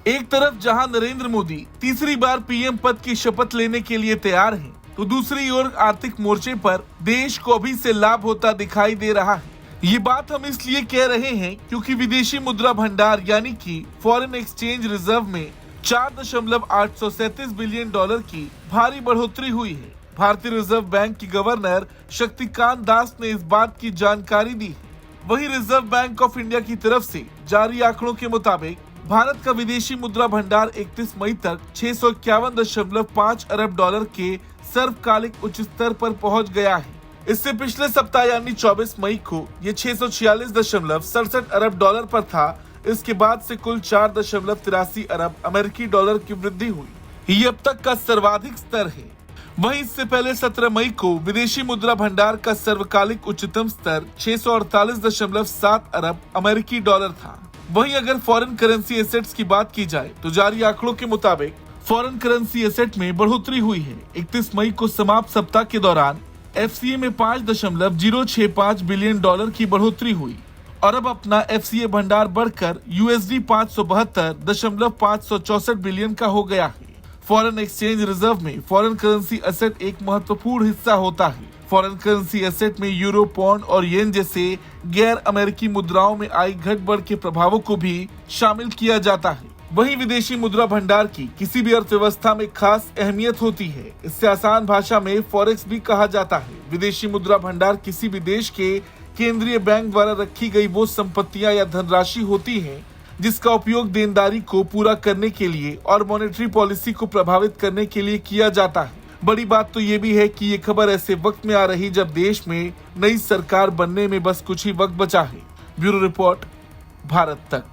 एक तरफ जहां नरेंद्र मोदी तीसरी बार पीएम पद की शपथ लेने के लिए तैयार हैं, तो दूसरी ओर आर्थिक मोर्चे पर देश को अभी से लाभ होता दिखाई दे रहा है। ये बात हम इसलिए कह रहे हैं क्योंकि विदेशी मुद्रा भंडार यानी कि फॉरेन एक्सचेंज रिजर्व में 4.837 बिलियन डॉलर की भारी बढ़ोतरी हुई है। भारतीय रिजर्व बैंक की गवर्नर शक्तिकांत दास ने इस बात की जानकारी दी है। वहीं रिजर्व बैंक ऑफ इंडिया की तरफ से जारी आंकड़ों के मुताबिक भारत का विदेशी मुद्रा भंडार 31 मई तक 651.5 अरब डॉलर के सर्वकालिक उच्च स्तर पर पहुंच गया है। इससे पिछले सप्ताह यानी 24 मई को ये 646.67 अरब डॉलर पर था। इसके बाद से कुल 4.83 अरब अमेरिकी डॉलर की वृद्धि हुई। ये अब तक का सर्वाधिक स्तर है। वहीं इससे पहले 17 मई को विदेशी मुद्रा भंडार का सर्वकालिक उच्चतम स्तर 648.7 अरब अमेरिकी डॉलर था। वहीं अगर फॉरेन करेंसी एसेट्स की बात की जाए तो जारी आंकड़ों के मुताबिक फॉरेन करेंसी एसेट में बढ़ोतरी हुई है। 31 मई को समाप्त सप्ताह के दौरान एफसीए में 5.065 बिलियन डॉलर की बढ़ोतरी हुई और अब अपना एफसीए भंडार बढ़कर USD 572.564 बिलियन का हो गया है। फॉरेन एक्सचेंज रिजर्व में फॉरेन करेंसी एसेट एक महत्वपूर्ण हिस्सा होता है। फॉरेन करेंसी एसेट में यूरो, पौंड और येन जैसे गैर अमेरिकी मुद्राओं में आई घट बढ़ के प्रभावों को भी शामिल किया जाता है। वहीं विदेशी मुद्रा भंडार की किसी भी अर्थव्यवस्था में खास अहमियत होती है। इससे आसान भाषा में फॉरेक्स भी कहा जाता है। विदेशी मुद्रा भंडार किसी भी देश के केंद्रीय बैंक द्वारा रखी गई वो संपत्तियां या धनराशि होती है जिसका उपयोग देनदारी को पूरा करने के लिए और मॉनेटरी पॉलिसी को प्रभावित करने के लिए किया जाता है। बड़ी बात तो ये भी है कि ये खबर ऐसे वक्त में आ रही जब देश में नई सरकार बनने में बस कुछ ही वक्त बचा है। ब्यूरो रिपोर्ट, भारत तक।